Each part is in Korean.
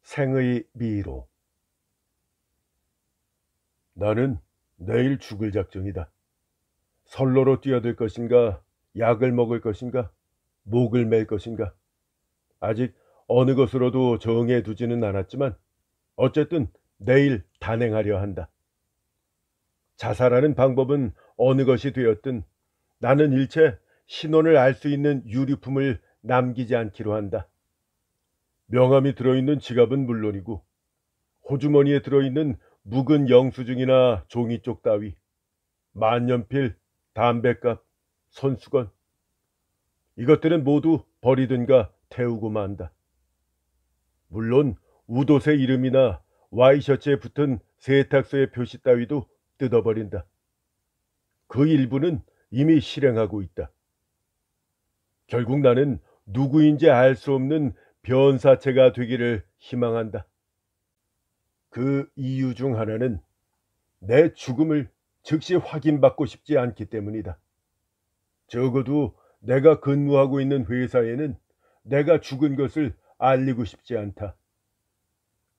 생의 미로. 나는 내일 죽을 작정이다. 선로로 뛰어들 것인가, 약을 먹을 것인가, 목을 맬 것인가. 아직 어느 것으로도 정해 두지는 않았지만 어쨌든 내일 단행하려 한다. 자살하는 방법은 어느 것이 되었든 나는 일체 신원을 알 수 있는 유류품을 남기지 않기로 한다. 명함이 들어있는 지갑은 물론이고 호주머니에 들어있는 묵은 영수증이나 종이쪽 따위, 만년필, 담뱃갑, 손수건, 이것들은 모두 버리든가 태우고 만다. 물론 우도새 이름이나 와이셔츠에 붙은 세탁소의 표시 따위도 뜯어버린다. 그 일부는 이미 실행하고 있다. 결국 나는 누구인지 알 수 없는 변사체가 되기를 희망한다. 그 이유 중 하나는 내 죽음을 즉시 확인받고 싶지 않기 때문이다. 적어도 내가 근무하고 있는 회사에는 내가 죽은 것을 알리고 싶지 않다.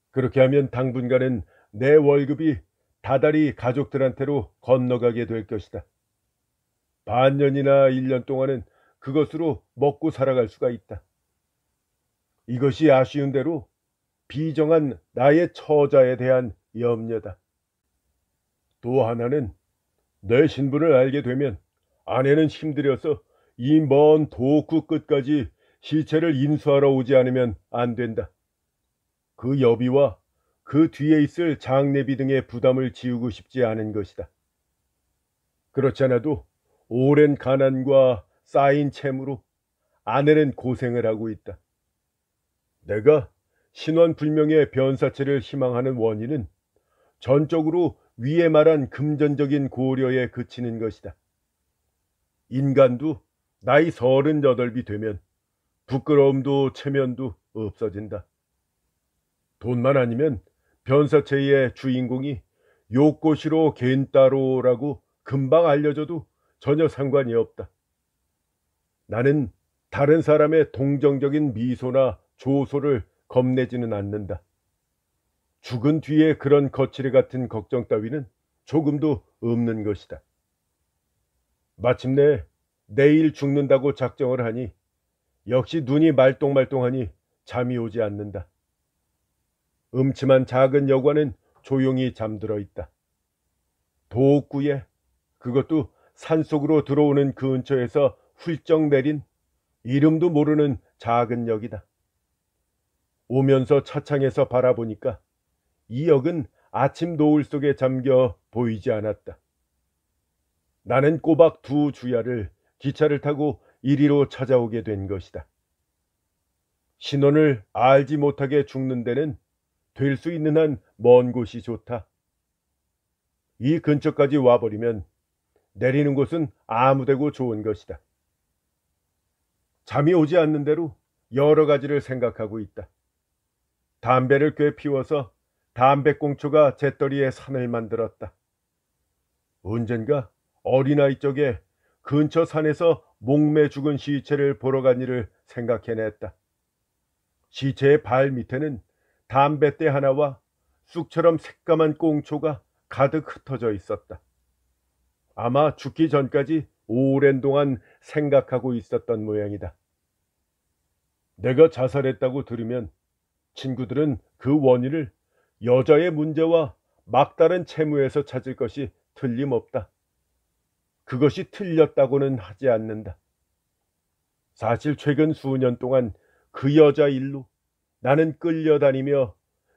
그렇게 하면 당분간은 내 월급이 다달이 가족들한테로 건너가게 될 것이다. 반년이나 1년 동안은 그것으로 먹고 살아갈 수가 있다. 이것이 아쉬운 대로 비정한 나의 처자에 대한 염려다. 또 하나는 내 신분을 알게 되면 아내는 힘들여서 이 먼 도구 끝까지 시체를 인수하러 오지 않으면 안 된다. 그 여비와 그 뒤에 있을 장례비 등의 부담을 지우고 싶지 않은 것이다. 그렇지 않아도 오랜 가난과 쌓인 채무로 아내는 고생을 하고 있다. 내가 신원불명의 변사체를 희망하는 원인은 전적으로 위에 말한 금전적인 고려에 그치는 것이다. 인간도 나이 38이 되면 부끄러움도 체면도 없어진다. 돈만 아니면 변사체의 주인공이 요코시로 겐타로라고 금방 알려져도 전혀 상관이 없다. 나는 다른 사람의 동정적인 미소나 조소를 겁내지는 않는다. 죽은 뒤에 그런 거칠애 같은 걱정 따위는 조금도 없는 것이다. 마침내 내일 죽는다고 작정을 하니 역시 눈이 말똥말똥하니 잠이 오지 않는다. 음침한 작은 여관은 조용히 잠들어 있다. 도읍구에, 그것도 산속으로 들어오는 근처에서 훌쩍 내린 이름도 모르는 작은 역이다. 오면서 차창에서 바라보니까 이 역은 아침 노을 속에 잠겨 보이지 않았다. 나는 꼬박 2주야를 기차를 타고 이리로 찾아오게 된 것이다. 신원을 알지 못하게 죽는 데는 될 수 있는 한 먼 곳이 좋다. 이 근처까지 와버리면 내리는 곳은 아무데고 좋은 것이다. 잠이 오지 않는 대로 여러 가지를 생각하고 있다. 담배를 꽤 피워서 담배꽁초가 재떨이에 산을 만들었다. 언젠가 어린아이 적에 근처 산에서 목매 죽은 시체를 보러 간 일을 생각해냈다. 시체의 발 밑에는 담뱃대 하나와 쑥처럼 새까만 꽁초가 가득 흩어져 있었다. 아마 죽기 전까지 오랜 동안 생각하고 있었던 모양이다. 내가 자살했다고 들으면 친구들은 그 원인을 여자의 문제와 막다른 채무에서 찾을 것이 틀림없다. 그것이 틀렸다고는 하지 않는다. 사실 최근 수년 동안 그 여자 일로 나는 끌려다니며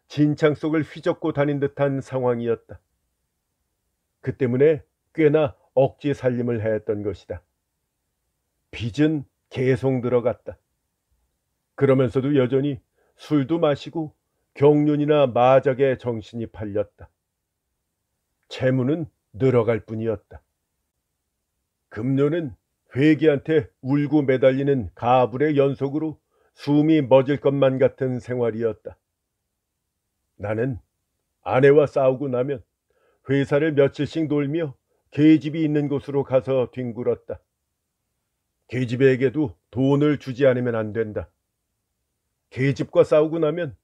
진창 속을 휘젓고 다닌 듯한 상황이었다. 그 때문에 꽤나 억지 살림을 했던 것이다. 빚은 계속 들어갔다. 그러면서도 여전히 술도 마시고 경륜이나 마작에 정신이 팔렸다. 채무는 늘어갈 뿐이었다. 금년은 회계한테 울고 매달리는 가불의 연속으로 숨이 멎을 것만 같은 생활이었다. 나는 아내와 싸우고 나면 회사를 며칠씩 돌며 계집이 있는 곳으로 가서 뒹굴었다. 계집에게도 돈을 주지 않으면 안 된다. 계집과 싸우고 나면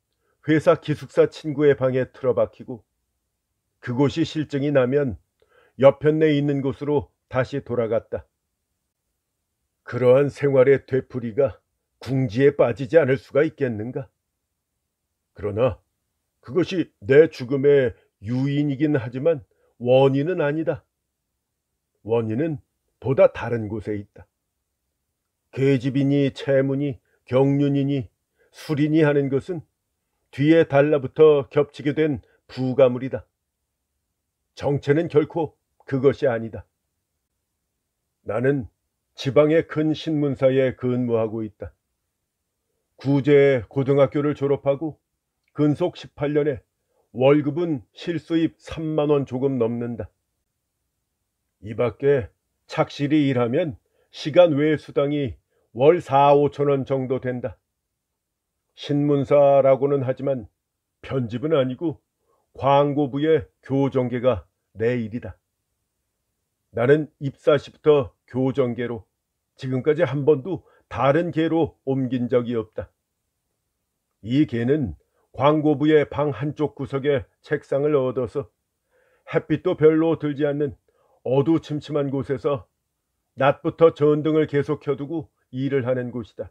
회사 기숙사 친구의 방에 틀어박히고 그곳이 실증이 나면 여편네 있는 곳으로 다시 돌아갔다. 그러한 생활의 되풀이가 궁지에 빠지지 않을 수가 있겠는가? 그러나 그것이 내 죽음의 유인이긴 하지만 원인은 아니다. 원인은 보다 다른 곳에 있다. 계집이니 채무니 경륜이니 술이니 하는 것은 뒤에 달라붙어 겹치게 된 부가물이다. 정체는 결코 그것이 아니다. 나는 지방의 큰 신문사에 근무하고 있다. 구제 고등학교를 졸업하고 근속 18년에 월급은 실수입 3만 원 조금 넘는다. 이 밖에 착실히 일하면 시간 외 수당이 월 4, 5천 원 정도 된다. 신문사라고는 하지만 편집은 아니고 광고부의 교정계가 내 일이다. 나는 입사 시부터 교정계로 지금까지 한 번도 다른 계로 옮긴 적이 없다. 이 계는 광고부의 방 한쪽 구석에 책상을 얻어서 햇빛도 별로 들지 않는 어두침침한 곳에서 낮부터 전등을 계속 켜두고 일을 하는 곳이다.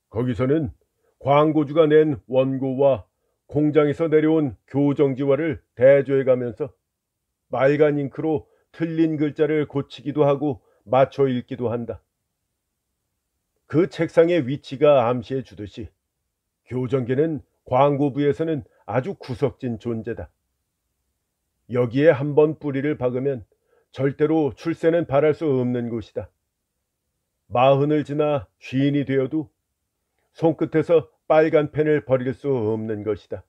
거기서는 광고주가 낸 원고와 공장에서 내려온 교정지화를 대조해가면서 빨간 잉크로 틀린 글자를 고치기도 하고 맞춰 읽기도 한다. 그 책상의 위치가 암시해 주듯이 교정계는 광고부에서는 아주 구석진 존재다. 여기에 한번 뿌리를 박으면 절대로 출세는 바랄 수 없는 곳이다. 40을 지나 쉰이 되어도 손끝에서 빨간 펜을 버릴 수 없는 것이다.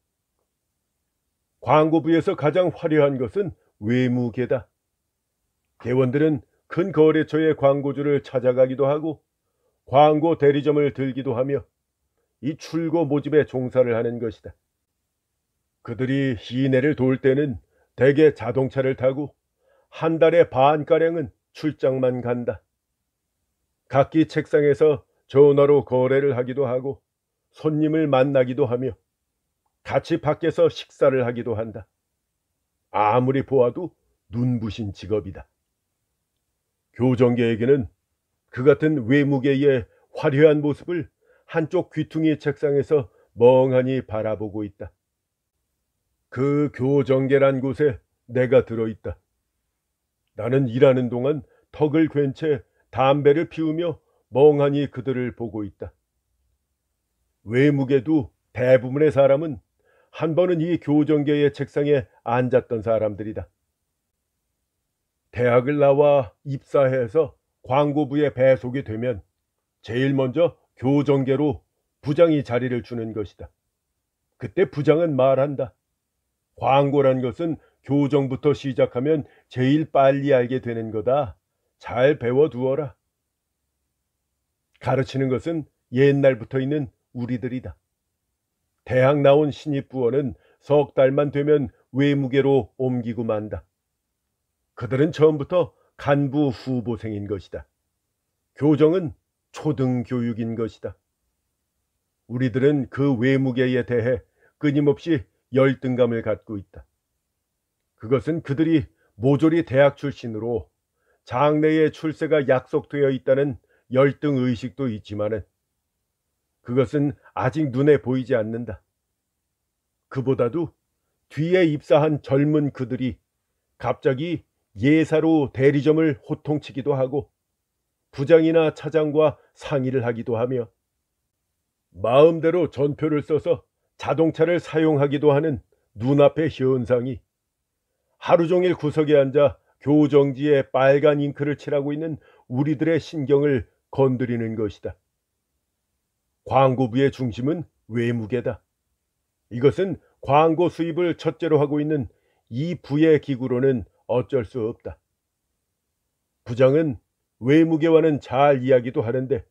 광고부에서 가장 화려한 것은 외무계다. 대원들은 큰 거래처의 광고주를 찾아가기도 하고 광고 대리점을 들기도 하며 이 출고 모집에 종사를 하는 것이다. 그들이 시내를 돌 때는 대개 자동차를 타고 한 달에 반가량은 출장만 간다. 각기 책상에서 전화로 거래를 하기도 하고 손님을 만나기도 하며 같이 밖에서 식사를 하기도 한다. 아무리 보아도 눈부신 직업이다. 교정계에게는 그 같은 외무계의 화려한 모습을 한쪽 귀퉁이 책상에서 멍하니 바라보고 있다. 그 교정계란 곳에 내가 들어있다. 나는 일하는 동안 턱을 괜 채 담배를 피우며 멍하니 그들을 보고 있다. 외무계도 대부분의 사람은 한 번은 이 교정계의 책상에 앉았던 사람들이다. 대학을 나와 입사해서 광고부에 배속이 되면 제일 먼저 교정계로 부장이 자리를 주는 것이다. 그때 부장은 말한다. 광고란 것은 교정부터 시작하면 제일 빨리 알게 되는 거다. 잘 배워두어라. 가르치는 것은 옛날부터 있는 우리들이다. 대학 나온 신입부원은 석 달만 되면 외무계로 옮기고 만다. 그들은 처음부터 간부 후보생인 것이다. 교정은 초등교육인 것이다. 우리들은 그 외무계에 대해 끊임없이 열등감을 갖고 있다. 그것은 그들이 모조리 대학 출신으로 장래의 출세가 약속되어 있다는 열등의식도 있지만은 그것은 아직 눈에 보이지 않는다. 그보다도 뒤에 입사한 젊은 그들이 갑자기 예사로 대리점을 호통치기도 하고 부장이나 차장과 상의를 하기도 하며 마음대로 전표를 써서 자동차를 사용하기도 하는 눈앞의 현상이 하루 종일 구석에 앉아 교정지에 빨간 잉크를 칠하고 있는 우리들의 신경을 건드리는 것이다. 광고부의 중심은 외무계다. 이것은 광고 수입을 첫째로 하고 있는 이 부의 기구로는 어쩔 수 없다. 부장은 외무계와는 잘 이야기도 하는데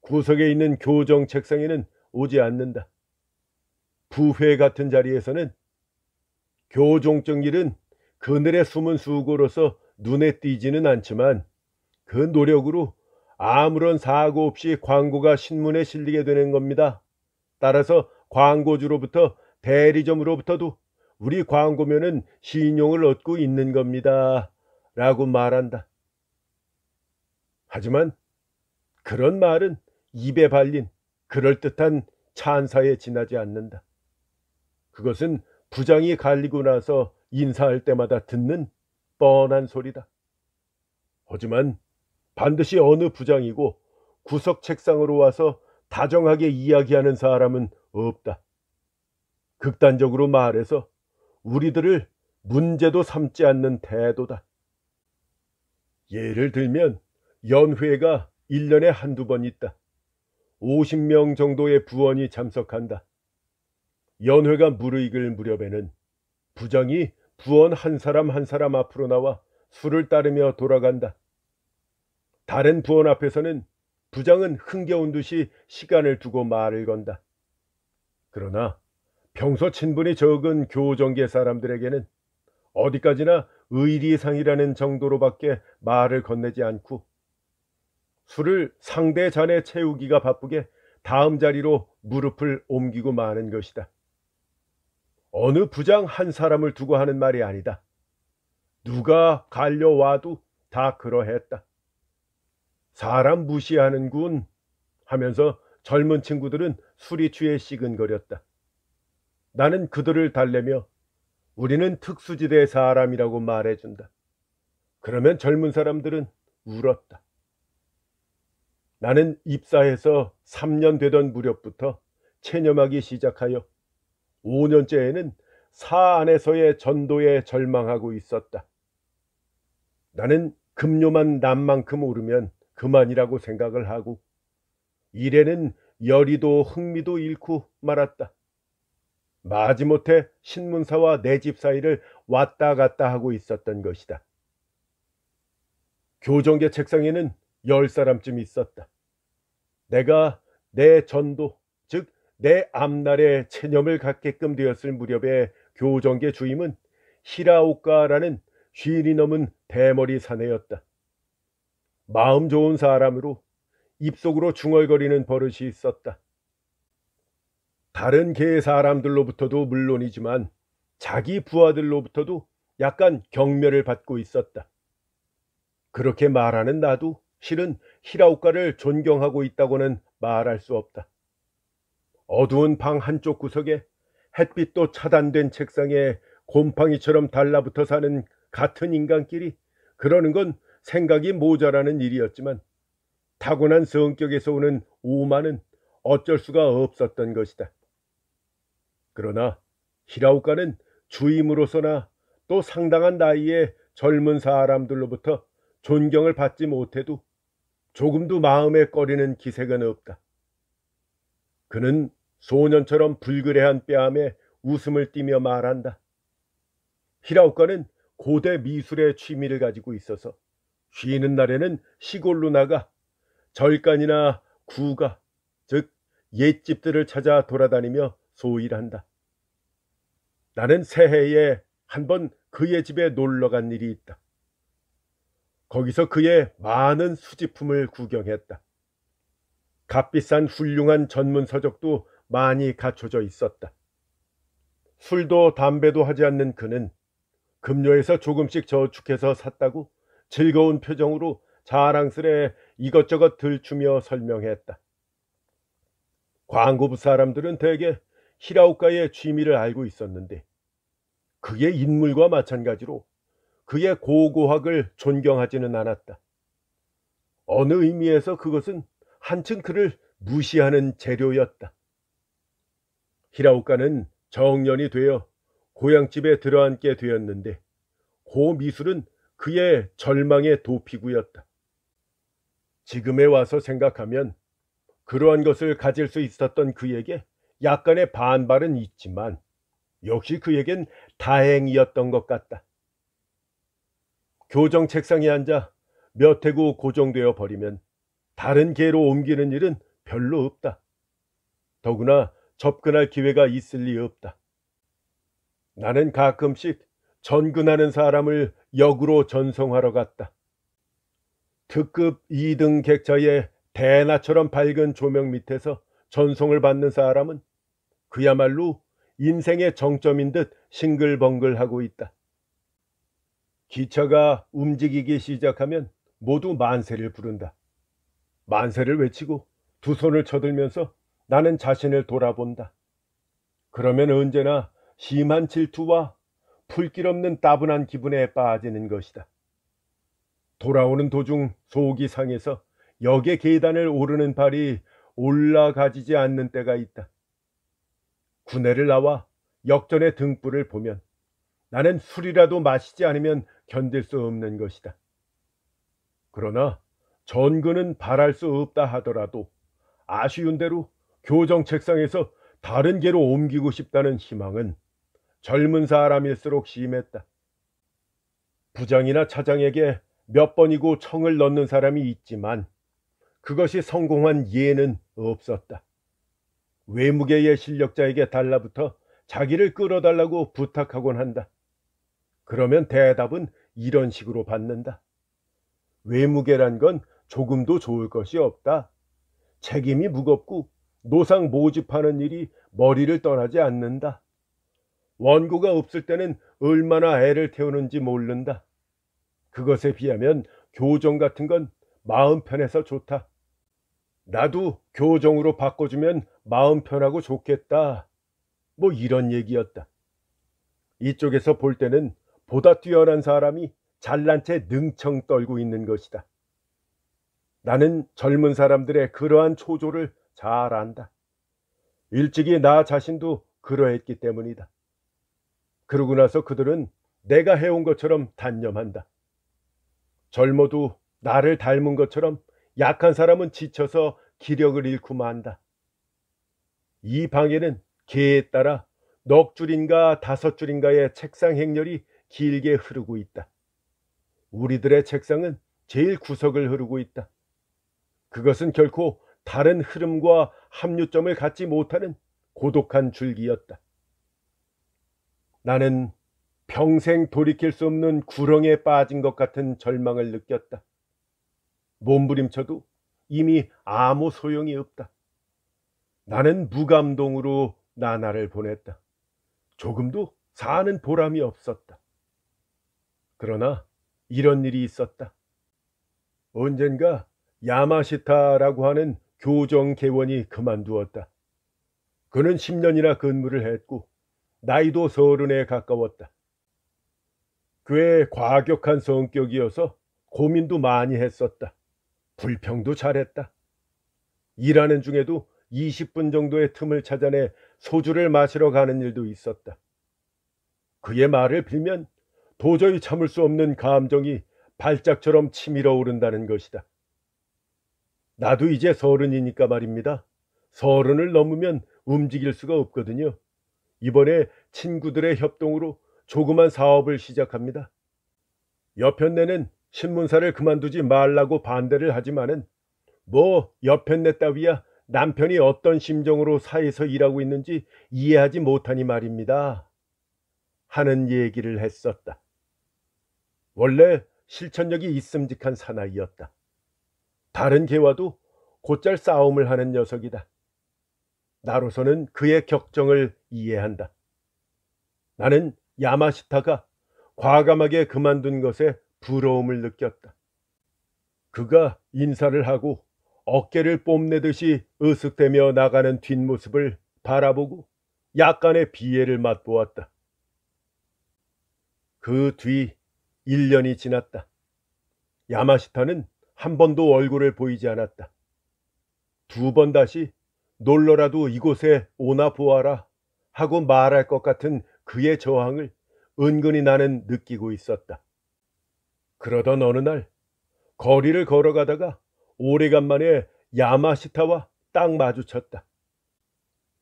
구석에 있는 교정 책상에는 오지 않는다. 부회 같은 자리에서는 교정적 일은 그늘의 숨은 수고로서 눈에 띄지는 않지만 그 노력으로 아무런 사고 없이 광고가 신문에 실리게 되는 겁니다. 따라서 광고주로부터 대리점으로부터도 우리 광고면은 신용을 얻고 있는 겁니다. 라고 말한다. 하지만 그런 말은 입에 발린 그럴듯한 찬사에 지나지 않는다. 그것은 부장이 갈리고 나서 인사할 때마다 듣는 뻔한 소리다. 하지만 반드시 어느 부장이고 구석 책상으로 와서 다정하게 이야기하는 사람은 없다. 극단적으로 말해서 우리들을 문제도 삼지 않는 태도다. 예를 들면 연회가 1년에 한두 번 있다. 50명 정도의 부원이 참석한다. 연회가 무르익을 무렵에는 부장이 부원 한 사람 한 사람 앞으로 나와 술을 따르며 돌아간다. 다른 부원 앞에서는 부장은 흥겨운 듯이 시간을 두고 말을 건다. 그러나 평소 친분이 적은 교정계 사람들에게는 어디까지나 의리상이라는 정도로밖에 말을 건네지 않고 술을 상대 잔에 채우기가 바쁘게 다음 자리로 무릎을 옮기고 마는 것이다. 어느 부장 한 사람을 두고 하는 말이 아니다. 누가 갈려와도 다 그러했다. 사람 무시하는군 하면서 젊은 친구들은 술이 취해 시근거렸다. 나는 그들을 달래며 우리는 특수지대 사람이라고 말해준다. 그러면 젊은 사람들은 울었다. 나는 입사해서 3년 되던 무렵부터 체념하기 시작하여 5년째에는 사 안에서의 전도에 절망하고 있었다. 나는 급료만 남만큼 오르면 그만이라고 생각을 하고 일에는 열의도 흥미도 잃고 말았다. 마지못해 신문사와 내 집 사이를 왔다 갔다 하고 있었던 것이다. 교정계 책상에는 10사람쯤 있었다. 내가 내 전도, 즉 내 앞날에 체념을 갖게끔 되었을 무렵의 교정계 주임은 히라오카라는 50이 넘은 대머리 사내였다. 마음 좋은 사람으로 입속으로 중얼거리는 버릇이 있었다. 다른 계 사람들로부터도 물론이지만 자기 부하들로부터도 약간 경멸을 받고 있었다. 그렇게 말하는 나도 실은 히라오카를 존경하고 있다고는 말할 수 없다. 어두운 방 한쪽 구석에 햇빛도 차단된 책상에 곰팡이처럼 달라붙어 사는 같은 인간끼리 그러는 건 생각이 모자라는 일이었지만 타고난 성격에서 오는 오만은 어쩔 수가 없었던 것이다. 그러나 히라오카는 주임으로서나 또 상당한 나이의 젊은 사람들로부터 존경을 받지 못해도 조금도 마음에 꺼리는 기색은 없다. 그는 소년처럼 불그레한 뺨에 웃음을 띠며 말한다. 히라오카는 고대 미술의 취미를 가지고 있어서 쉬는 날에는 시골로 나가 절간이나 구가, 즉 옛집들을 찾아 돌아다니며 소일한다. 나는 새해에 한 번 그의 집에 놀러 간 일이 있다. 거기서 그의 많은 수집품을 구경했다. 값비싼 훌륭한 전문 서적도 많이 갖춰져 있었다. 술도 담배도 하지 않는 그는 급료에서 조금씩 저축해서 샀다고 즐거운 표정으로 자랑스레 이것저것 들추며 설명했다. 광고부 사람들은 대개 히라오카의 취미를 알고 있었는데 그의 인물과 마찬가지로 그의 고고학을 존경하지는 않았다. 어느 의미에서 그것은 한층 그를 무시하는 재료였다. 히라오카는 정년이 되어 고향집에 들어앉게 되었는데 고 미술은 그의 절망의 도피구였다. 지금에 와서 생각하면 그러한 것을 가질 수 있었던 그에게 약간의 반발은 있지만 역시 그에겐 다행이었던 것 같다. 교정 책상에 앉아 몇 해고 고정되어 버리면 다른 계로 옮기는 일은 별로 없다. 더구나 접근할 기회가 있을 리 없다. 나는 가끔씩 전근하는 사람을 역으로 전송하러 갔다. 특급 2등 객차의 대나처럼 밝은 조명 밑에서 전송을 받는 사람은 그야말로 인생의 정점인 듯 싱글벙글하고 있다. 기차가 움직이기 시작하면 모두 만세를 부른다. 만세를 외치고 두 손을 쳐들면서 나는 자신을 돌아본다. 그러면 언제나 심한 질투와 풀길 없는 따분한 기분에 빠지는 것이다. 돌아오는 도중 속이 상해서 역의 계단을 오르는 발이 올라가지지 않는 때가 있다. 구내를 나와 역전의 등불을 보면 나는 술이라도 마시지 않으면 견딜 수 없는 것이다. 그러나 전근은 바랄 수 없다 하더라도 아쉬운 대로 교정 책상에서 다른 개로 옮기고 싶다는 희망은 젊은 사람일수록 심했다. 부장이나 차장에게 몇 번이고 청을 넣는 사람이 있지만 그것이 성공한 예는 없었다. 외무계의 실력자에게 달라붙어 자기를 끌어달라고 부탁하곤 한다. 그러면 대답은 이런 식으로 받는다. 외무계란 건 조금도 좋을 것이 없다. 책임이 무겁고 노상 모집하는 일이 머리를 떠나지 않는다. 원고가 없을 때는 얼마나 애를 태우는지 모른다. 그것에 비하면 교정 같은 건 마음 편해서 좋다. 나도 교정으로 바꿔주면 마음 편하고 좋겠다. 뭐 이런 얘기였다. 이쪽에서 볼 때는 보다 뛰어난 사람이 잘난 채 능청 떨고 있는 것이다. 나는 젊은 사람들의 그러한 초조를 잘 안다. 일찍이 나 자신도 그러했기 때문이다. 그러고 나서 그들은 내가 해온 것처럼 단념한다. 젊어도 나를 닮은 것처럼 약한 사람은 지쳐서 기력을 잃고 만다. 이 방에는 개에 따라 넉 줄인가 다섯 줄인가의 책상 행렬이 길게 흐르고 있다. 우리들의 책상은 제일 구석을 흐르고 있다. 그것은 결코 다른 흐름과 합류점을 갖지 못하는 고독한 줄기였다. 나는 평생 돌이킬 수 없는 구렁에 빠진 것 같은 절망을 느꼈다. 몸부림쳐도 이미 아무 소용이 없다. 나는 무감동으로 나날을 보냈다. 조금도 사는 보람이 없었다. 그러나 이런 일이 있었다. 언젠가 야마시타라고 하는 교정개원이 그만두었다. 그는 10년이나 근무를 했고 나이도 30에 가까웠다. 그의 과격한 성격이어서 고민도 많이 했었다. 불평도 잘했다. 일하는 중에도 20분 정도의 틈을 찾아내 소주를 마시러 가는 일도 있었다. 그의 말을 빌면 도저히 참을 수 없는 감정이 발작처럼 치밀어 오른다는 것이다. 나도 이제 30이니까 말입니다. 30을 넘으면 움직일 수가 없거든요. 이번에 친구들의 협동으로 조그만 사업을 시작합니다. 여편네는 신문사를 그만두지 말라고 반대를 하지만은 뭐 여편네 따위야 남편이 어떤 심정으로 사에서 일하고 있는지 이해하지 못하니 말입니다. 하는 얘기를 했었다. 원래 실천력이 있음직한 사나이였다. 다른 개와도 곧잘 싸움을 하는 녀석이다. 나로서는 그의 격정을 이해한다. 나는 야마시타가 과감하게 그만둔 것에 부러움을 느꼈다. 그가 인사를 하고 어깨를 뽐내듯이 으쓱대며 나가는 뒷모습을 바라보고 약간의 비애를 맛보았다. 그 뒤 1년이 지났다. 야마시타는 한 번도 얼굴을 보이지 않았다. 2번 다시 놀러라도 이곳에 오나 보아라 하고 말할 것 같은 그의 저항을 은근히 나는 느끼고 있었다. 그러던 어느 날 거리를 걸어가다가 오래간만에 야마시타와 딱 마주쳤다.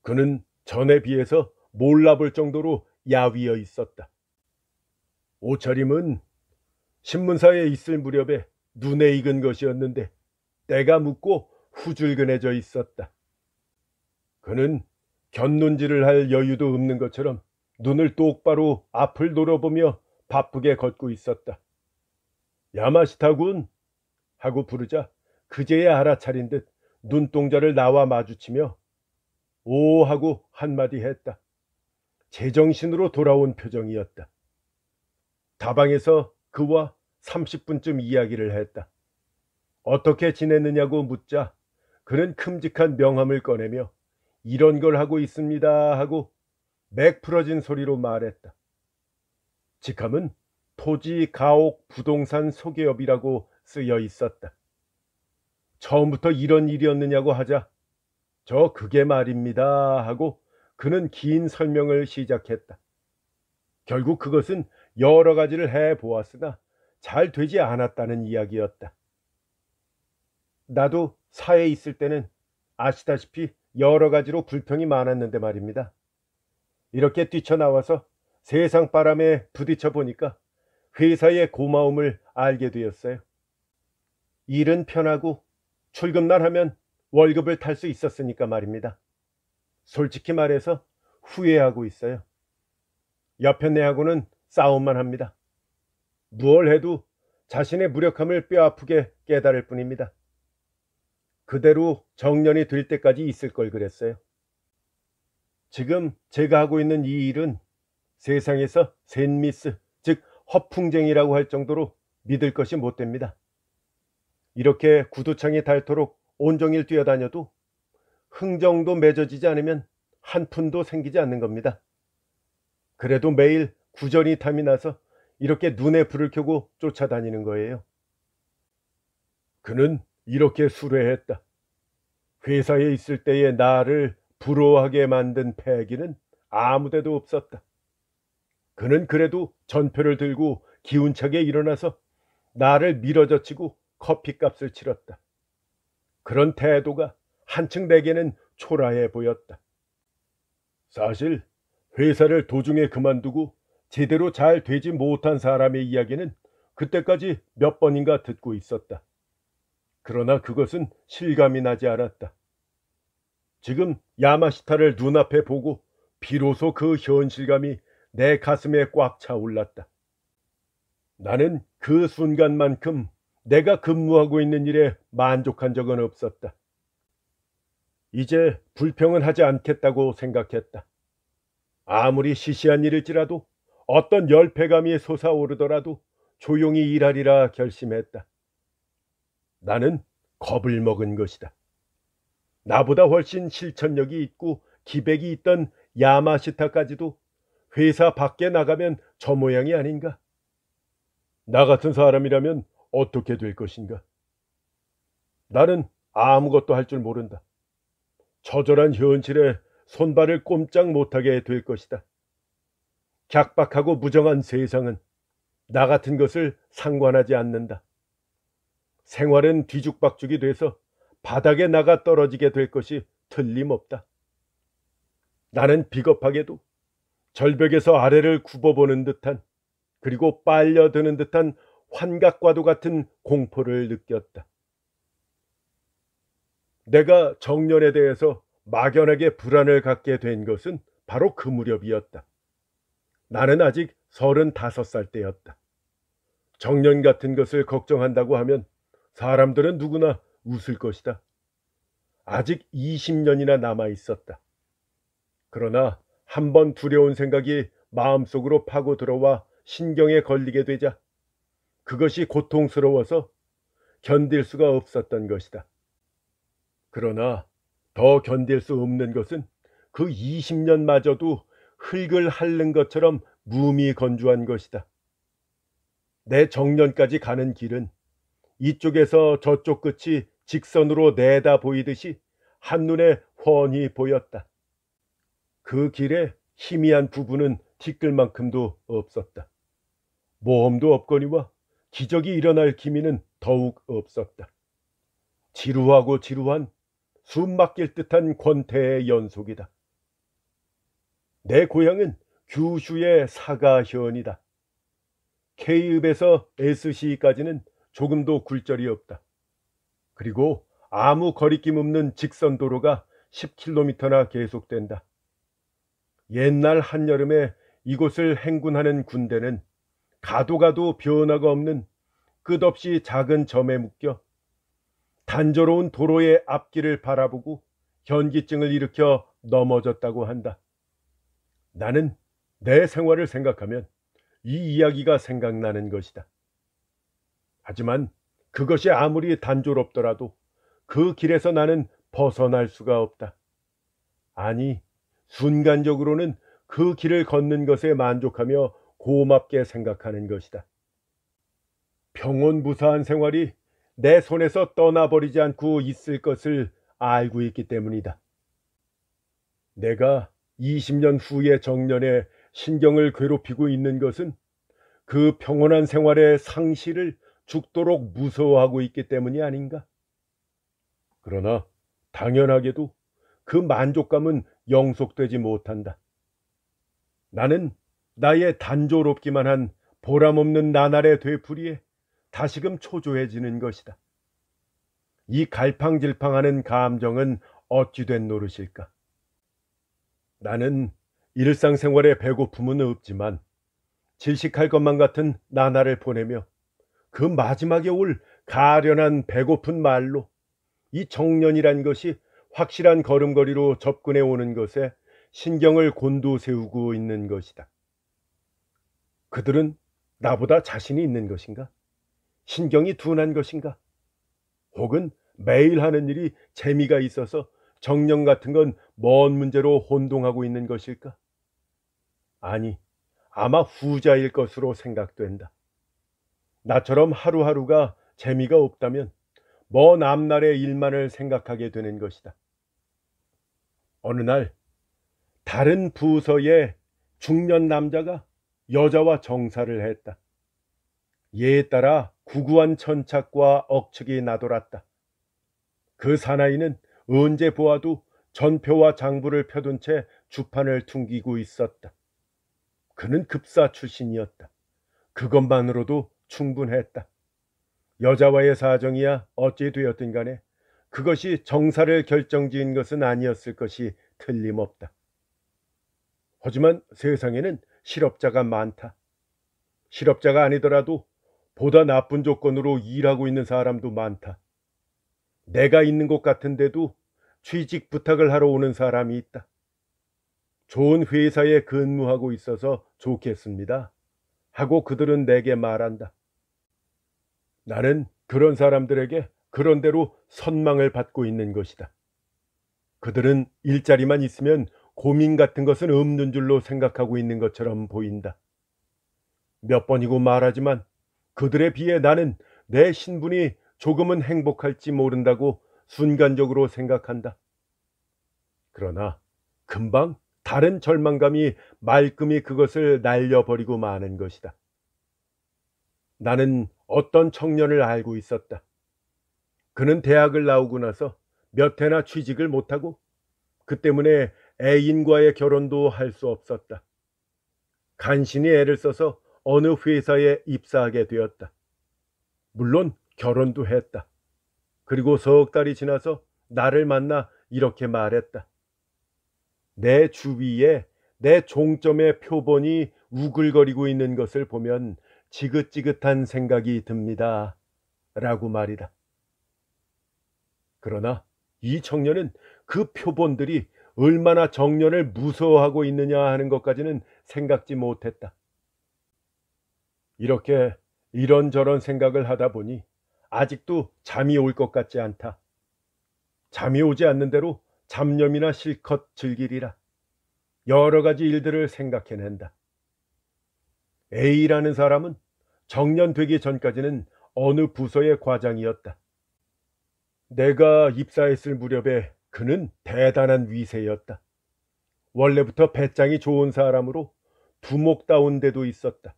그는 전에 비해서 몰라볼 정도로 야위어 있었다. 옷차림은 신문사에 있을 무렵에 눈에 익은 것이었는데 때가 묻고 후줄근해져 있었다. 그는 곁눈질을 할 여유도 없는 것처럼 눈을 똑바로 앞을 돌아보며 바쁘게 걷고 있었다. 야마시타군 하고 부르자 그제야 알아차린 듯 눈동자를 나와 마주치며 오 하고 한마디 했다. 제정신으로 돌아온 표정이었다. 다방에서 그와 30분쯤 이야기를 했다. 어떻게 지냈느냐고 묻자 그는 큼직한 명함을 꺼내며 이런 걸 하고 있습니다 하고 맥 풀어진 소리로 말했다. 직함은 토지 가옥 부동산 소개업이라고 쓰여 있었다. 처음부터 이런 일이었느냐고 하자 저 그게 말입니다 하고 그는 긴 설명을 시작했다. 결국 그것은 여러 가지를 해보았으나 잘 되지 않았다는 이야기였다. 나도 사회에 있을 때는 아시다시피 여러 가지로 불평이 많았는데 말입니다. 이렇게 뛰쳐나와서 세상 바람에 부딪혀 보니까 회사의 고마움을 알게 되었어요. 일은 편하고 출근만 하면 월급을 탈 수 있었으니까 말입니다. 솔직히 말해서 후회하고 있어요. 옆에 내하고는 싸움만 합니다. 무얼 해도 자신의 무력함을 뼈아프게 깨달을 뿐입니다. 그대로 정년이 될 때까지 있을 걸 그랬어요. 지금 제가 하고 있는 이 일은 세상에서 샌미스, 즉 허풍쟁이라고 할 정도로 믿을 것이 못 됩니다. 이렇게 구두창이 닳도록 온종일 뛰어다녀도 흥정도 맺어지지 않으면 한 푼도 생기지 않는 겁니다. 그래도 매일 구전이 탐이 나서 이렇게 눈에 불을 켜고 쫓아다니는 거예요. 그는 이렇게 수레했다. 회사에 있을 때의 나를 부러워하게 만든 패기는 아무데도 없었다. 그는 그래도 전표를 들고 기운차게 일어나서 나를 밀어젖히고 커피값을 치렀다. 그런 태도가 한층 내게는 초라해 보였다. 사실 회사를 도중에 그만두고 제대로 잘 되지 못한 사람의 이야기는 그때까지 몇 번인가 듣고 있었다. 그러나 그것은 실감이 나지 않았다. 지금 야마시타를 눈앞에 보고 비로소 그 현실감이 내 가슴에 꽉 차 올랐다. 나는 그 순간만큼 내가 근무하고 있는 일에 만족한 적은 없었다. 이제 불평은 하지 않겠다고 생각했다. 아무리 시시한 일일지라도 어떤 열패감이 솟아오르더라도 조용히 일하리라 결심했다. 나는 겁을 먹은 것이다. 나보다 훨씬 실천력이 있고 기백이 있던 야마시타까지도 회사 밖에 나가면 저 모양이 아닌가? 나 같은 사람이라면 어떻게 될 것인가? 나는 아무것도 할 줄 모른다. 처절한 현실에 손발을 꼼짝 못하게 될 것이다. 격박하고 무정한 세상은 나 같은 것을 상관하지 않는다. 생활은 뒤죽박죽이 돼서 바닥에 나가 떨어지게 될 것이 틀림없다. 나는 비겁하게도 절벽에서 아래를 굽어보는 듯한 그리고 빨려드는 듯한 환각과도 같은 공포를 느꼈다. 내가 정년에 대해서 막연하게 불안을 갖게 된 것은 바로 그 무렵이었다. 나는 아직 35살 때였다. 정년 같은 것을 걱정한다고 하면 사람들은 누구나 웃을 것이다. 아직 20년이나 남아 있었다. 그러나 한번 두려운 생각이 마음속으로 파고 들어와 신경에 걸리게 되자 그것이 고통스러워서 견딜 수가 없었던 것이다. 그러나 더 견딜 수 없는 것은 그 20년마저도 흙을 핥는 것처럼 무미건조한 것이다. 내 정년까지 가는 길은 이쪽에서 저쪽 끝이 직선으로 내다 보이듯이 한눈에 훤히 보였다. 그 길에 희미한 부분은 티끌만큼도 없었다. 모험도 없거니와 기적이 일어날 기미는 더욱 없었다. 지루하고 지루한 숨 막힐 듯한 권태의 연속이다. 내 고향은 규슈의 사가현이다. K읍에서 SC까지는 조금도 굴절이 없다. 그리고 아무 거리낌 없는 직선 도로가 10km나 계속된다. 옛날 한여름에 이곳을 행군하는 군대는 가도 가도 변화가 없는 끝없이 작은 점에 묶여 단조로운 도로의 앞길을 바라보고 현기증을 일으켜 넘어졌다고 한다. 나는 내 생활을 생각하면 이 이야기가 생각나는 것이다. 하지만 그것이 아무리 단조롭더라도 그 길에서 나는 벗어날 수가 없다. 아니, 순간적으로는 그 길을 걷는 것에 만족하며 고맙게 생각하는 것이다. 평온무사한 생활이 내 손에서 떠나버리지 않고 있을 것을 알고 있기 때문이다. 내가 20년 후의 정년에 신경을 괴롭히고 있는 것은 그 평온한 생활의 상실을 죽도록 무서워하고 있기 때문이 아닌가? 그러나 당연하게도 그 만족감은 영속되지 못한다. 나는 나의 단조롭기만 한 보람없는 나날의 되풀이에 다시금 초조해지는 것이다. 이 갈팡질팡하는 감정은 어찌 된 노릇일까? 나는 일상생활에 배고픔은 없지만 질식할 것만 같은 나날을 보내며 그 마지막에 올 가련한 배고픈 말로 이 정년이란 것이 확실한 걸음걸이로 접근해 오는 것에 신경을 곤두세우고 있는 것이다. 그들은 나보다 자신이 있는 것인가? 신경이 둔한 것인가? 혹은 매일 하는 일이 재미가 있어서 정년 같은 건 먼 문제로 혼동하고 있는 것일까? 아니, 아마 후자일 것으로 생각된다. 나처럼 하루하루가 재미가 없다면 먼 앞날의 일만을 생각하게 되는 것이다. 어느 날 다른 부서의 중년 남자가 여자와 정사를 했다. 예에 따라 구구한 천착과 억측이 나돌았다. 그 사나이는 언제 보아도 전표와 장부를 펴둔 채 주판을 퉁기고 있었다. 그는 급사 출신이었다. 그것만으로도 충분했다. 여자와의 사정이야 어찌 되었든 간에 그것이 정사를 결정지은 것은 아니었을 것이 틀림없다. 하지만 세상에는 실업자가 많다. 실업자가 아니더라도 보다 나쁜 조건으로 일하고 있는 사람도 많다. 내가 있는 곳 같은데도 취직 부탁을 하러 오는 사람이 있다. 좋은 회사에 근무하고 있어서 좋겠습니다. 하고 그들은 내게 말한다. 나는 그런 사람들에게 그런대로 선망을 받고 있는 것이다. 그들은 일자리만 있으면 고민 같은 것은 없는 줄로 생각하고 있는 것처럼 보인다. 몇 번이고 말하지만 그들에 비해 나는 내 신분이 조금은 행복할지 모른다고 순간적으로 생각한다. 그러나 금방 다른 절망감이 말끔히 그것을 날려버리고 마는 것이다. 나는 어떤 청년을 알고 있었다. 그는 대학을 나오고 나서 몇 해나 취직을 못하고 그 때문에 애인과의 결혼도 할 수 없었다. 간신히 애를 써서 어느 회사에 입사하게 되었다. 물론 결혼도 했다. 그리고 석 달이 지나서 나를 만나 이렇게 말했다. 내 주위에 내 종점의 표본이 우글거리고 있는 것을 보면 지긋지긋한 생각이 듭니다. 라고 말이다. 그러나 이 청년은 그 표본들이 얼마나 정년을 무서워하고 있느냐 하는 것까지는 생각지 못했다. 이렇게 이런저런 생각을 하다 보니 아직도 잠이 올 것 같지 않다. 잠이 오지 않는 대로 잡념이나 실컷 즐기리라. 여러 가지 일들을 생각해낸다. A라는 사람은 정년 되기 전까지는 어느 부서의 과장이었다. 내가 입사했을 무렵에 그는 대단한 위세였다. 원래부터 배짱이 좋은 사람으로 두목다운 데도 있었다.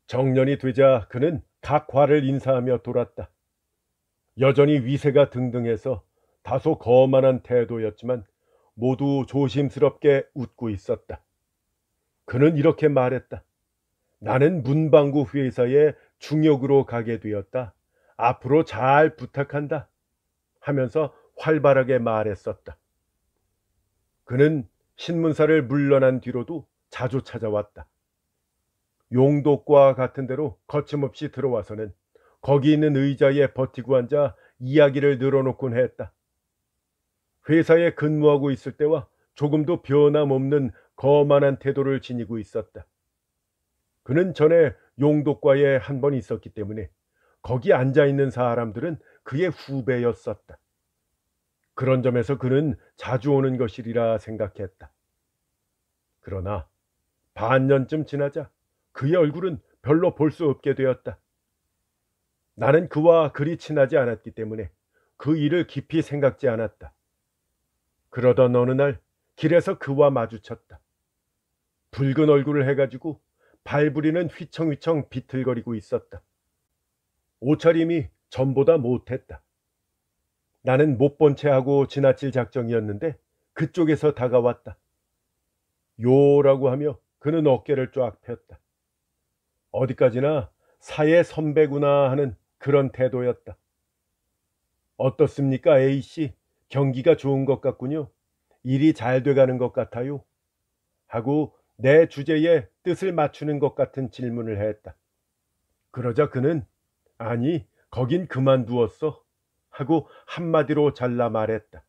정년이 되자 그는 각 과를 인사하며 돌았다. 여전히 위세가 등등해서 다소 거만한 태도였지만 모두 조심스럽게 웃고 있었다. 그는 이렇게 말했다. 나는 문방구 회사에 중역으로 가게 되었다. 앞으로 잘 부탁한다. 하면서 활발하게 말했었다. 그는 신문사를 물러난 뒤로도 자주 찾아왔다. 용독과 같은 데로 거침없이 들어와서는 거기 있는 의자에 버티고 앉아 이야기를 늘어놓곤 했다. 회사에 근무하고 있을 때와 조금도 변함없는 거만한 태도를 지니고 있었다. 그는 전에 용독과에 한 번 있었기 때문에 거기 앉아있는 사람들은 그의 후배였었다. 그런 점에서 그는 자주 오는 것이리라 생각했다. 그러나 반년쯤 지나자 그의 얼굴은 별로 볼 수 없게 되었다. 나는 그와 그리 친하지 않았기 때문에 그 일을 깊이 생각지 않았다. 그러던 어느 날 길에서 그와 마주쳤다. 붉은 얼굴을 해가지고 발부리는 휘청휘청 비틀거리고 있었다. 옷차림이 전보다 못했다. 나는 못 본 채 하고 지나칠 작정이었는데 그쪽에서 다가왔다. 요라고 하며 그는 어깨를 쫙 폈다. 어디까지나 사의 선배구나 하는 그런 태도였다. 어떻습니까, A씨? 경기가 좋은 것 같군요. 일이 잘 돼가는 것 같아요. 하고 내 주제에 뜻을 맞추는 것 같은 질문을 했다. 그러자 그는 아니, 거긴 그만두었어. 하고 한마디로 잘라 말했다.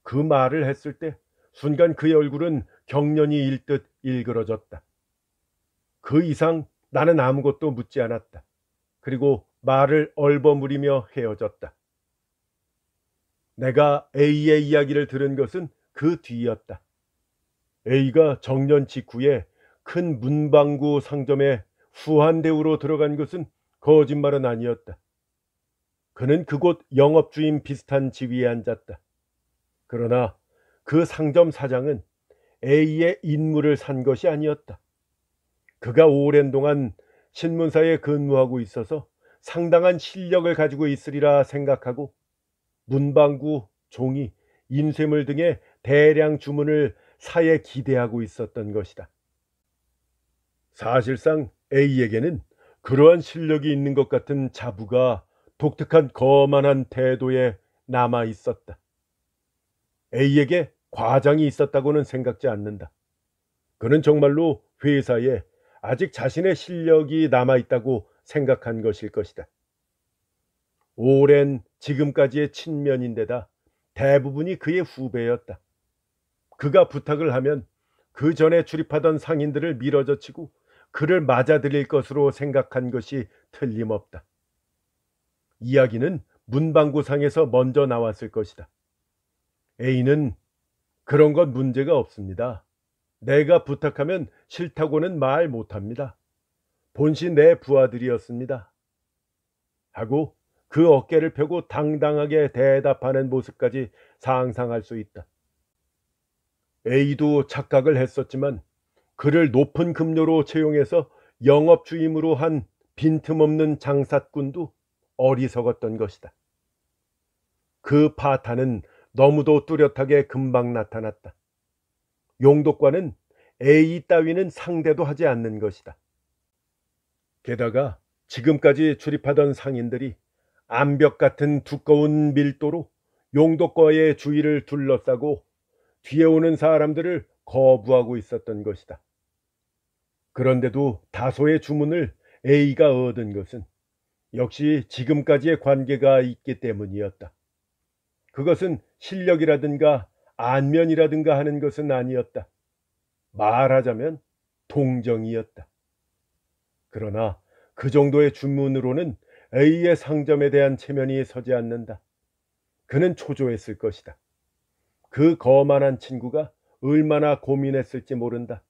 그 말을 했을 때 순간 그의 얼굴은 경련이 일듯 일그러졌다. 그 이상 나는 아무것도 묻지 않았다. 그리고 말을 얼버무리며 헤어졌다. 내가 A의 이야기를 들은 것은 그 뒤였다. A가 정년 직후에 큰 문방구 상점에 후한대우로 들어간 것은 거짓말은 아니었다. 그는 그곳 영업주임 비슷한 지위에 앉았다. 그러나 그 상점 사장은 A의 인물을 산 것이 아니었다. 그가 오랜 동안 신문사에 근무하고 있어서 상당한 실력을 가지고 있으리라 생각하고 문방구, 종이, 인쇄물 등의 대량 주문을 사에 기대하고 있었던 것이다. 사실상 A에게는 그러한 실력이 있는 것 같은 자부가 독특한 거만한 태도에 남아 있었다. A에게 과장이 있었다고는 생각지 않는다. 그는 정말로 회사에 아직 자신의 실력이 남아 있다고 생각한 것일 것이다. 오랜 지금까지의 친면인데다 대부분이 그의 후배였다. 그가 부탁을 하면 그 전에 출입하던 상인들을 밀어젖히고 그를 맞아들일 것으로 생각한 것이 틀림없다. 이야기는 문방구상에서 먼저 나왔을 것이다. A는 그런 건 문제가 없습니다. 내가 부탁하면 싫다고는 말 못합니다. 본시 내 부하들이었습니다. 하고 그 어깨를 펴고 당당하게 대답하는 모습까지 상상할 수 있다. A도 착각을 했었지만 그를 높은 급료로 채용해서 영업주임으로 한 빈틈없는 장사꾼도 어리석었던 것이다. 그 파탄은 너무도 뚜렷하게 금방 나타났다. 용독과는 A 따위는 상대도 하지 않는 것이다. 게다가 지금까지 출입하던 상인들이 암벽 같은 두꺼운 밀도로 용독과의 주위를 둘러싸고 뒤에 오는 사람들을 거부하고 있었던 것이다. 그런데도 다소의 주문을 A가 얻은 것은 역시 지금까지의 관계가 있기 때문이었다. 그것은 실력이라든가 안면이라든가 하는 것은 아니었다. 말하자면 동정이었다. 그러나 그 정도의 주문으로는 A의 상점에 대한 체면이 서지 않는다. 그는 초조했을 것이다. 그 거만한 친구가 얼마나 고민했을지 모른다.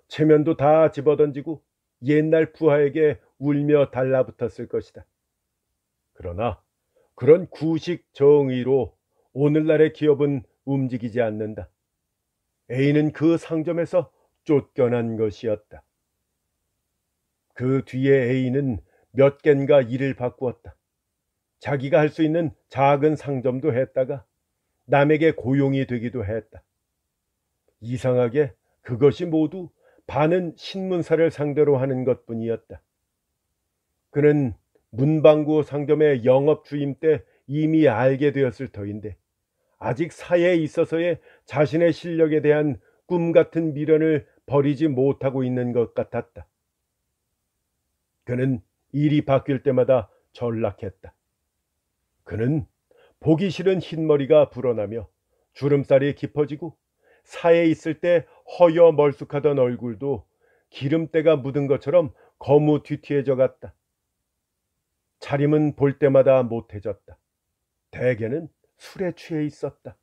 체면도 다 집어던지고 옛날 부하에게 울며 달라붙었을 것이다. 그러나 그런 구식 정의로 오늘날의 기업은 움직이지 않는다. A는 그 상점에서 쫓겨난 것이었다. 그 뒤에 A는 몇 개인가 일을 바꾸었다. 자기가 할 수 있는 작은 상점도 했다가 남에게 고용이 되기도 했다. 이상하게 그것이 모두 반은 신문사를 상대로 하는 것뿐이었다. 그는 문방구 상점의 영업주임 때 이미 알게 되었을 터인데 아직 사회에 있어서의 자신의 실력에 대한 꿈같은 미련을 버리지 못하고 있는 것 같았다. 그는 일이 바뀔 때마다 전락했다. 그는 보기 싫은 흰머리가 불어나며 주름살이 깊어지고 사에 있을 때 허여 멀쑥하던 얼굴도 기름때가 묻은 것처럼 거무튀튀해져 갔다. 차림은 볼 때마다 못해졌다. 대개는 술에 취해 있었다.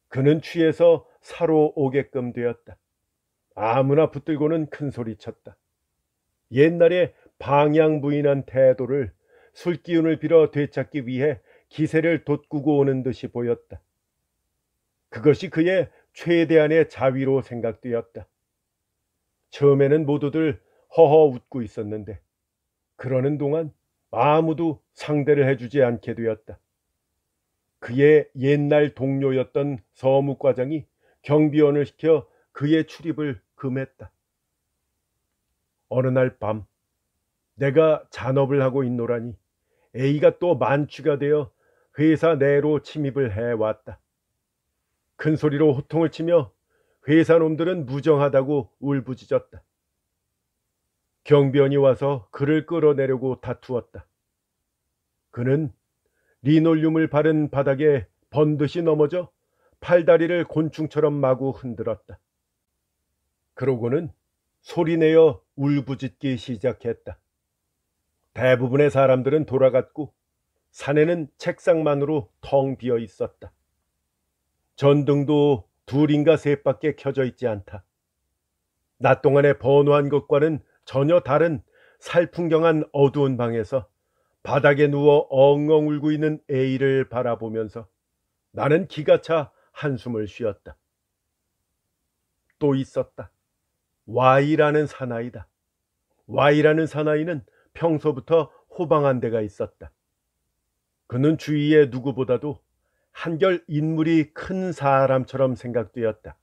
그는 취해서 사로 오게끔 되었다. 아무나 붙들고는 큰 소리쳤다. 옛날에 방향부인한 태도를 술기운을 빌어 되찾기 위해 기세를 돋구고 오는 듯이 보였다. 그것이 그의 최대한의 자위로 생각되었다. 처음에는 모두들 허허 웃고 있었는데 그러는 동안 아무도 상대를 해주지 않게 되었다. 그의 옛날 동료였던 서무과장이 경비원을 시켜 그의 출입을 금했다. 어느 날 밤 내가 잔업을 하고 있노라니 A가 또 만취가 되어 회사 내로 침입을 해왔다. 큰 소리로 호통을 치며 회사 놈들은 무정하다고 울부짖었다. 경비원이 와서 그를 끌어내려고 다투었다. 그는 리놀륨을 바른 바닥에 번듯이 넘어져 팔다리를 곤충처럼 마구 흔들었다. 그러고는 소리내어 울부짖기 시작했다. 대부분의 사람들은 돌아갔고 산에는 책상만으로 텅 비어 있었다. 전등도 둘인가 셋밖에 켜져 있지 않다. 낮 동안에 번호한 것과는 전혀 다른 살풍경한 어두운 방에서 바닥에 누워 엉엉 울고 있는 A를 바라보면서 나는 기가 차 한숨을 쉬었다. 또 있었다. Y라는 사나이다. Y라는 사나이는 평소부터 호방한 데가 있었다. 그는 주위에 누구보다도 한결 인물이 큰 사람처럼 생각되었다.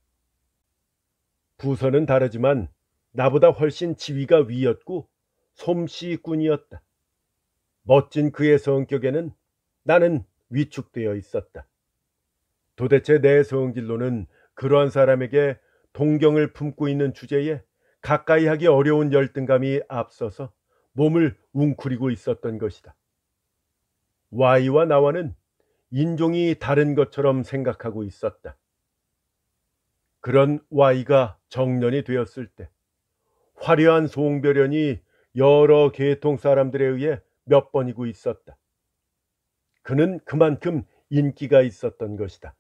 부서는 다르지만 나보다 훨씬 지위가 위였고 솜씨꾼이었다. 멋진 그의 성격에는 나는 위축되어 있었다. 도대체 내 성질로는 그러한 사람에게 동경을 품고 있는 주제에 가까이 하기 어려운 열등감이 앞서서 몸을 웅크리고 있었던 것이다. Y와 나와는 인종이 다른 것처럼 생각하고 있었다. 그런 Y가 정년이 되었을 때 화려한 송별연이 여러 계통 사람들에 의해 몇 번이고 있었다. 그는 그만큼 인기가 있었던 것이다.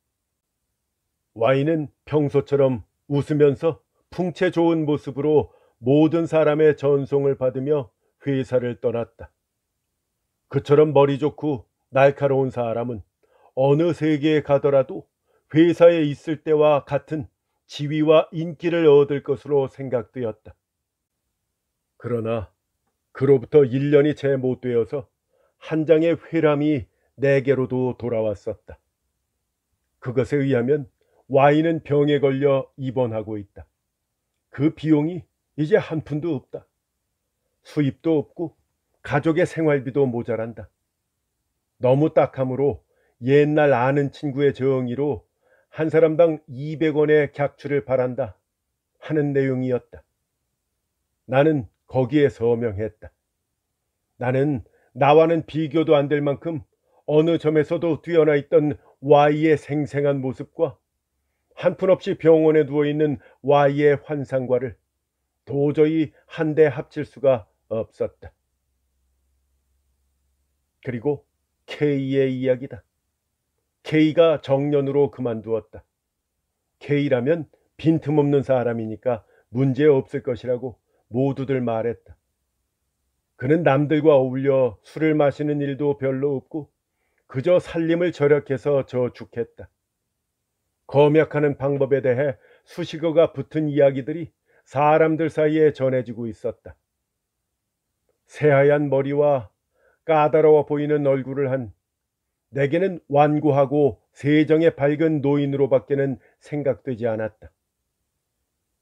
Y는 평소처럼 웃으면서 풍채 좋은 모습으로 모든 사람의 전송을 받으며 회사를 떠났다. 그처럼 머리 좋고 날카로운 사람은 어느 세계에 가더라도 회사에 있을 때와 같은 지위와 인기를 얻을 것으로 생각되었다. 그러나 그로부터 1년이 채 못 되어서 한 장의 회람이 내게로도 돌아왔었다. 그것에 의하면 Y는 병에 걸려 입원하고 있다. 그 비용이 이제 한 푼도 없다. 수입도 없고 가족의 생활비도 모자란다. 너무 딱함으로 옛날 아는 친구의 정의로 한 사람당 200원의 객추를 바란다 하는 내용이었다. 나는 거기에 서명했다. 나는 나와는 비교도 안 될 만큼 어느 점에서도 뛰어나 있던 Y의 생생한 모습과 한푼없이 병원에 누워있는 Y의 환상과를 도저히 한데 합칠 수가 없었다. 그리고 K의 이야기다. K가 정년으로 그만두었다. K라면 빈틈없는 사람이니까 문제 없을 것이라고 모두들 말했다. 그는 남들과 어울려 술을 마시는 일도 별로 없고 그저 살림을 절약해서 저축했다. 검약하는 방법에 대해 수식어가 붙은 이야기들이 사람들 사이에 전해지고 있었다. 새하얀 머리와 까다로워 보이는 얼굴을 한 내게는 완고하고 세정의 밝은 노인으로밖에는 생각되지 않았다.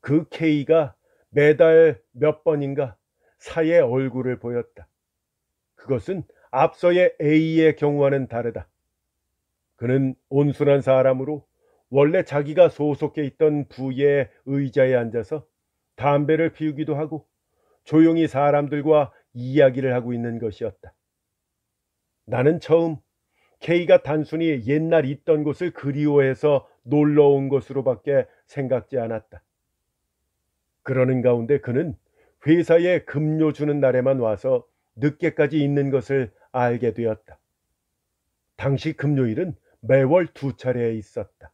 그 K가 매달 몇 번인가 사의 얼굴을 보였다. 그것은 앞서의 A의 경우와는 다르다. 그는 온순한 사람으로 원래 자기가 소속해 있던 부의 의자에 앉아서 담배를 피우기도 하고 조용히 사람들과 이야기를 하고 있는 것이었다. 나는 처음 K가 단순히 옛날 있던 곳을 그리워해서 놀러 온 것으로밖에 생각지 않았다. 그러는 가운데 그는 회사에 급료 주는 날에만 와서 늦게까지 있는 것을 알게 되었다. 당시 금요일은 매월 2차례 있었다.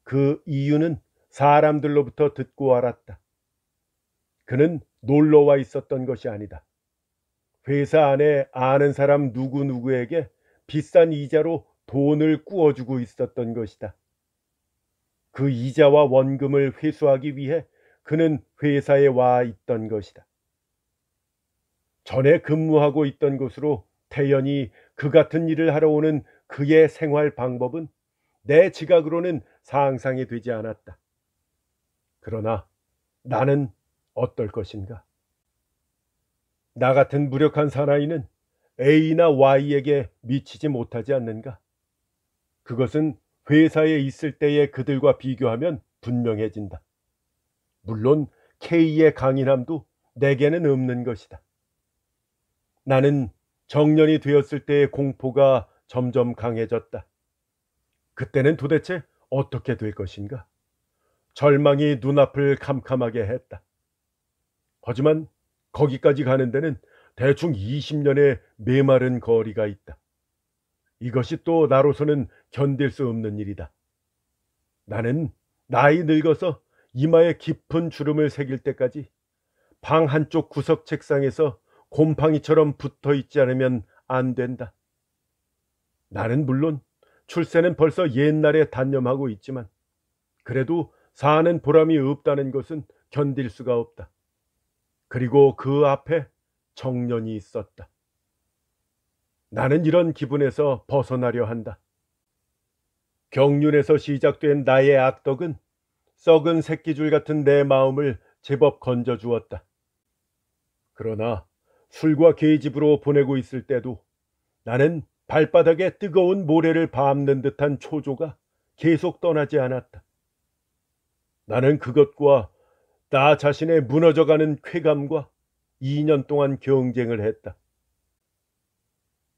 그 이유는 사람들로부터 듣고 알았다. 그는 놀러와 있었던 것이 아니다. 회사 안에 아는 사람 누구누구에게 비싼 이자로 돈을 꾸어주고 있었던 것이다. 그 이자와 원금을 회수하기 위해 그는 회사에 와 있던 것이다. 전에 근무하고 있던 곳으로 태연히 그 같은 일을 하러 오는 그의 생활 방법은 내 지각으로는 상상이 되지 않았다. 그러나 나는 어떨 것인가? 나 같은 무력한 사나이는 A나 Y에게 미치지 못하지 않는가? 그것은 회사에 있을 때의 그들과 비교하면 분명해진다. 물론 K의 강인함도 내게는 없는 것이다. 나는 정년이 되었을 때의 공포가 점점 강해졌다. 그때는 도대체 어떻게 될 것인가? 절망이 눈앞을 캄캄하게 했다. 하지만 거기까지 가는 데는 대충 20년의 메마른 거리가 있다. 이것이 또 나로서는 견딜 수 없는 일이다. 나는 나이 늙어서 이마에 깊은 주름을 새길 때까지 방 한쪽 구석 책상에서 곰팡이처럼 붙어 있지 않으면 안 된다. 나는 물론 출세는 벌써 옛날에 단념하고 있지만 그래도 사는 보람이 없다는 것은 견딜 수가 없다. 그리고 그 앞에 정년이 있었다. 나는 이런 기분에서 벗어나려 한다. 경륜에서 시작된 나의 악덕은 썩은 새끼줄 같은 내 마음을 제법 건져주었다. 그러나 술과 계집으로 보내고 있을 때도 나는 발바닥에 뜨거운 모래를 밟는 듯한 초조가 계속 떠나지 않았다. 나는 그것과 나 자신의 무너져가는 쾌감과 2년 동안 경쟁을 했다.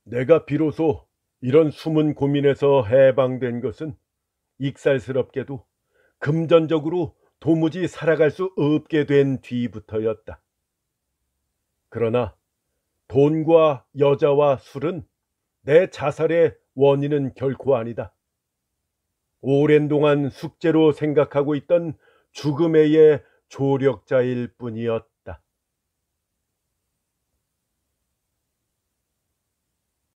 내가 비로소 이런 숨은 고민에서 해방된 것은 익살스럽게도 금전적으로 도무지 살아갈 수 없게 된 뒤부터였다. 그러나 돈과 여자와 술은 내 자살의 원인은 결코 아니다. 오랜 동안 숙제로 생각하고 있던 죽음의 조력자일 뿐이었다.